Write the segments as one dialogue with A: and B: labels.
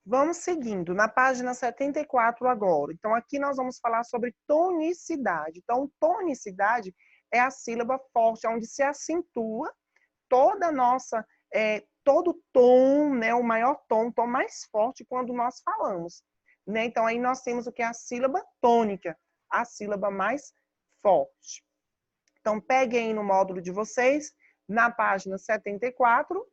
A: Vamos seguindo, na página 74 agora. Então, aqui nós vamos falar sobre tonicidade. Então, tonicidade é a sílaba forte, onde se acentua toda a nossa, todo tom, né, o maior tom, o tom mais forte quando nós falamos. Né? Então, aí nós temos o que é a sílaba tônica, a sílaba mais forte. Então, peguem aí no módulo de vocês, na página 74,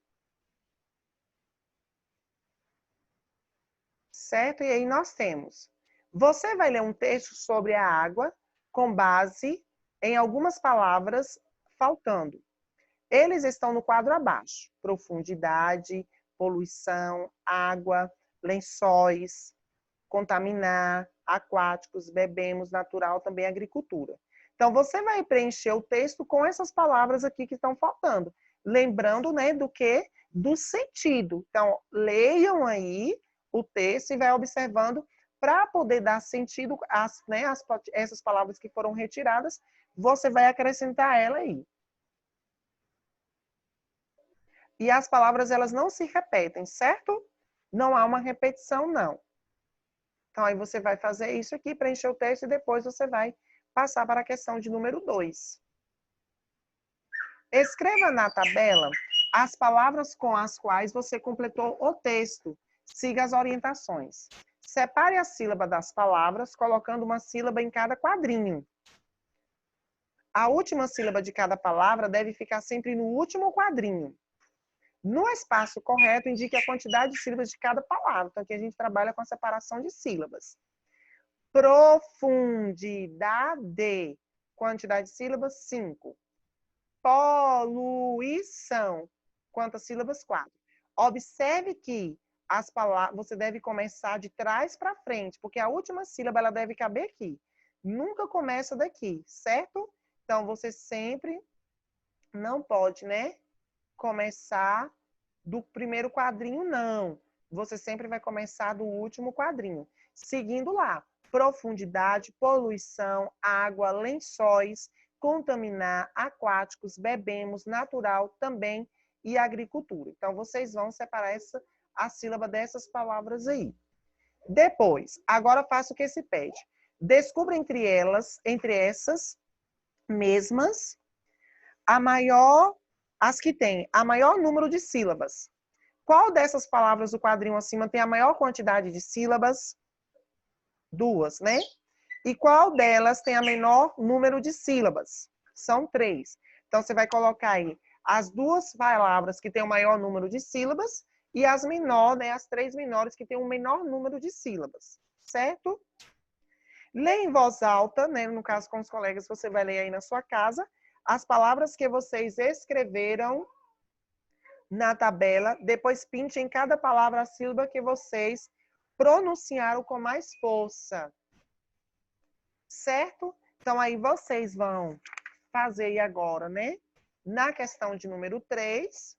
A: certo? E aí nós temos. Você vai ler um texto sobre a água com base em algumas palavras faltando. Eles estão no quadro abaixo. Profundidade, poluição, água, lençóis, contaminar, aquáticos, bebemos, natural, também agricultura. Então, você vai preencher o texto com essas palavras aqui que estão faltando. Lembrando, né, do que? Do sentido. Então, leiam aí o texto e vai observando para poder dar sentido essas palavras que foram retiradas, você vai acrescentar ela aí. E as palavras, elas não se repetem, certo? Não há uma repetição, não. Então, aí você vai fazer isso aqui, preencher o texto e depois você vai passar para a questão de número 2. Escreva na tabela as palavras com as quais você completou o texto. Siga as orientações. Separe a sílaba das palavras, colocando uma sílaba em cada quadrinho. A última sílaba de cada palavra deve ficar sempre no último quadrinho. No espaço correto, indique a quantidade de sílabas de cada palavra. Então, aqui a gente trabalha com a separação de sílabas. Profundidade. Quantidade de sílabas? 5. Poluição. Quantas sílabas? 4. Observe que as palavras, você deve começar de trás para frente, porque a última sílaba ela deve caber aqui. Nunca começa daqui, certo? Então, você sempre não pode, né, começar do primeiro quadrinho, não. Você sempre vai começar do último quadrinho. Seguindo lá, profundidade, poluição, água, lençóis, contaminar, aquáticos, bebemos, natural também e agricultura. Então, vocês vão separar a sílaba dessas palavras aí. Depois, agora faça o que se pede. Descubra entre essas mesmas, as que têm a maior número de sílabas. Qual dessas palavras do quadrinho acima tem a maior quantidade de sílabas? 2, né? E qual delas tem a menor número de sílabas? São 3. Então, você vai colocar aí as 2 palavras que têm o maior número de sílabas e as menores, né, as 3 menores que têm o menor número de sílabas, certo? Leia em voz alta, né, no caso com os colegas, você vai ler aí na sua casa, as palavras que vocês escreveram na tabela, depois pinte em cada palavra a sílaba que vocês pronunciaram com mais força. Certo? Então, aí vocês vão fazer aí agora, né? Na questão de número 3,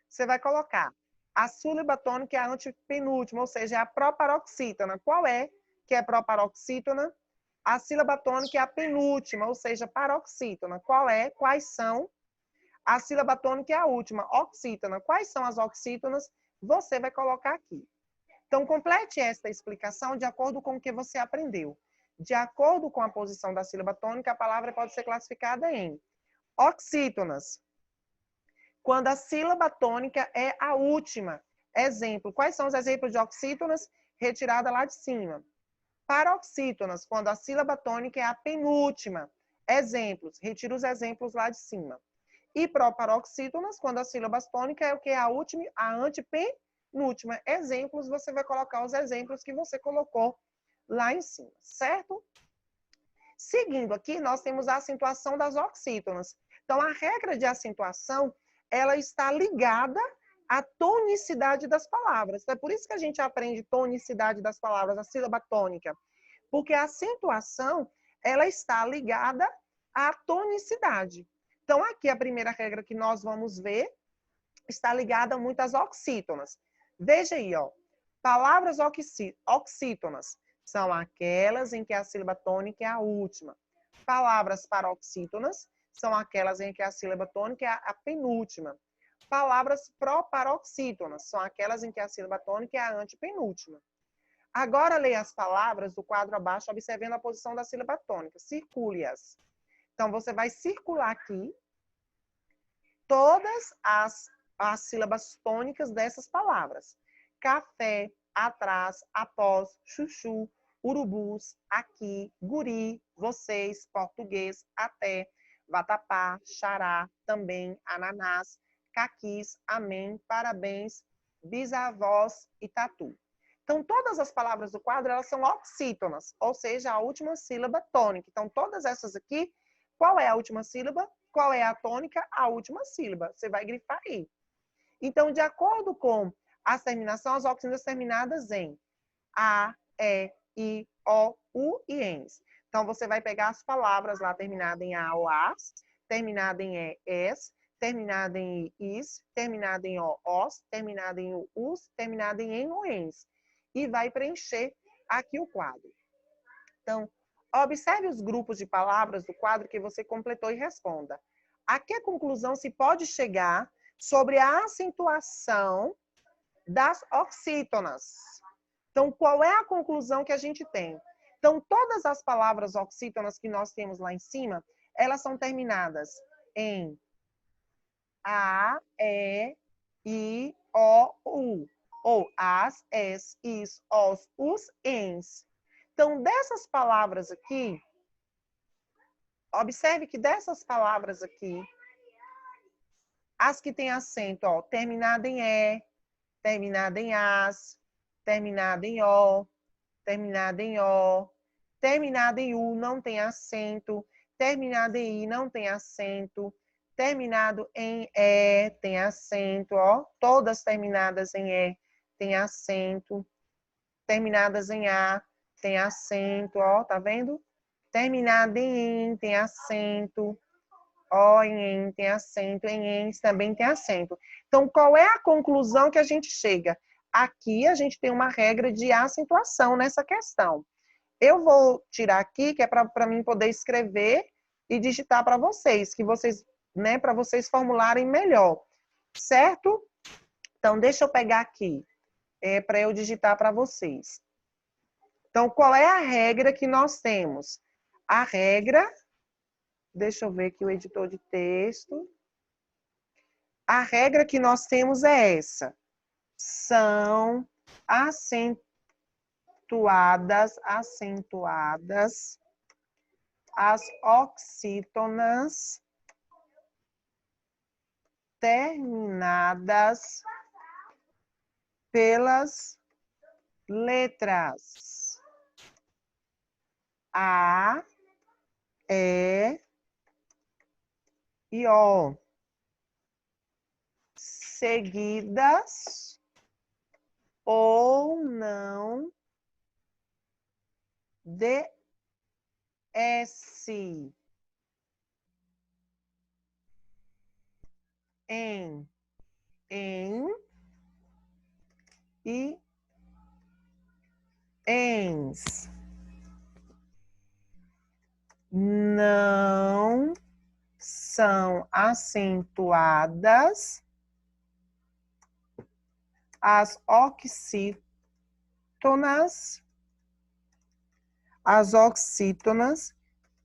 A: você vai colocar a sílaba tônica é a antepenúltima, ou seja, é a proparoxítona. Qual é que é proparoxítona? A sílaba tônica é a penúltima, ou seja, paroxítona. Quais são? A sílaba tônica é a última, oxítona. Quais são as oxítonas? Você vai colocar aqui. Então, complete esta explicação de acordo com o que você aprendeu. De acordo com a posição da sílaba tônica, a palavra pode ser classificada em oxítonas. Quando a sílaba tônica é a última. Exemplo, quais são os exemplos de oxítonas? Retirada lá de cima. Paroxítonas, quando a sílaba tônica é a penúltima. Exemplos, retira os exemplos lá de cima. E proparoxítonas, quando a sílaba tônica é o que? A última, a antepenúltima. Exemplos, você vai colocar os exemplos que você colocou lá em cima, certo? Seguindo aqui, nós temos a acentuação das oxítonas. Então, a regra de acentuação, ela está ligada à tonicidade das palavras. Então, é por isso que a gente aprende tonicidade das palavras, a sílaba tônica. Porque a acentuação, ela está ligada à tonicidade. Então, aqui a primeira regra que nós vamos ver está ligada muito às oxítonas. Veja aí, ó. Palavras oxítonas são aquelas em que a sílaba tônica é a última. Palavras paroxítonas são aquelas em que a sílaba tônica é a penúltima. palavras proparoxítonas, são aquelas em que a sílaba tônica é a antepenúltima. Agora, leia as palavras do quadro abaixo, observando a posição da sílaba tônica. Circule-as. Então, você vai circular aqui todas as sílabas tônicas dessas palavras. Café, atrás, após, chuchu, urubus, aqui, guri, vocês, português, até, vatapá, xará, também, ananás, caquis, amém, parabéns, bisavós e tatu. Então, todas as palavras do quadro, elas são oxítonas, ou seja, a última sílaba tônica. Então, todas essas aqui, qual é a última sílaba? Qual é a tônica? A última sílaba. Você vai grifar aí. Então, de acordo com as terminações, as oxítonas terminadas em A, E, I, O, U e ENS. Então, você vai pegar as palavras lá terminadas em A ou AS, terminada em E, ES, terminada em IS, terminada em O, OS, terminada em US, terminada em EN ou ENS. E vai preencher aqui o quadro. Então, observe os grupos de palavras do quadro que você completou e responda. A que conclusão se pode chegar sobre a acentuação das oxítonas? Então, qual é a conclusão que a gente tem? Então, todas as palavras oxítonas que nós temos lá em cima, elas são terminadas em A, E, I, O, U. Ou as, es, is, os, us, ens. Então, dessas palavras aqui, observe que dessas palavras aqui, as que têm acento, ó, terminada em E, terminada em as, terminada em O, terminada em O, terminada em U não tem acento, terminada em I não tem acento, terminado em E tem acento, ó, todas terminadas em E tem acento, terminadas em A tem acento, ó, tá vendo? Terminada em IN tem acento, ó, em EN tem acento, em ENS também tem acento. Então, qual é a conclusão que a gente chega? Aqui a gente tem uma regra de acentuação nessa questão. Eu vou tirar aqui, que é para mim poder escrever e digitar para vocês, que vocês, né, para vocês formularem melhor, certo? Então, deixa eu pegar aqui, para eu digitar para vocês. Então, qual é a regra que nós temos? A regra, deixa eu ver aqui o editor de texto. A regra que nós temos é essa. São acentuadas as oxítonas terminadas pelas letras A, E e O, seguidas ou não de S, em e ens. Não são acentuadas as oxítonas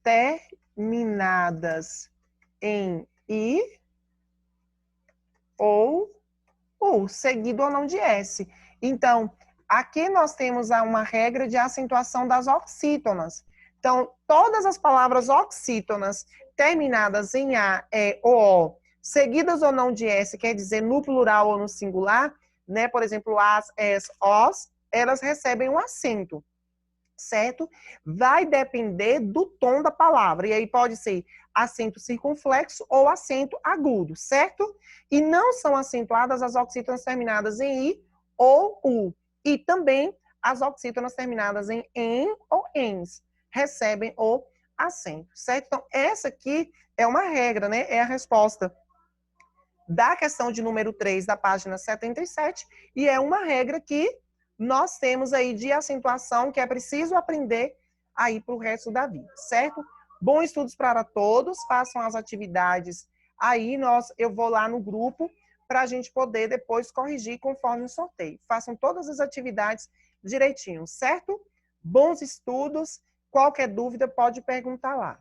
A: terminadas em I ou U, seguido ou não de S. Então, aqui nós temos uma regra de acentuação das oxítonas. Então, todas as palavras oxítonas terminadas em A, E ou O, seguidas ou não de S, quer dizer no plural ou no singular, né? Por exemplo, as, es, os, elas recebem um acento, certo? Vai depender do tom da palavra. E aí pode ser acento circunflexo ou acento agudo, certo? E não são acentuadas as oxítonas terminadas em I ou U. E também as oxítonas terminadas em EN ou ENS recebem o acento, certo? Então, essa aqui é uma regra, né? É a resposta da questão de número 3 da página 77 e é uma regra que nós temos aí de acentuação que é preciso aprender aí para o resto da vida, certo? Bons estudos para todos, façam as atividades aí, eu vou lá no grupo para a gente poder depois corrigir conforme o sorteio. Façam todas as atividades direitinho, certo? Bons estudos. Qualquer dúvida pode perguntar lá.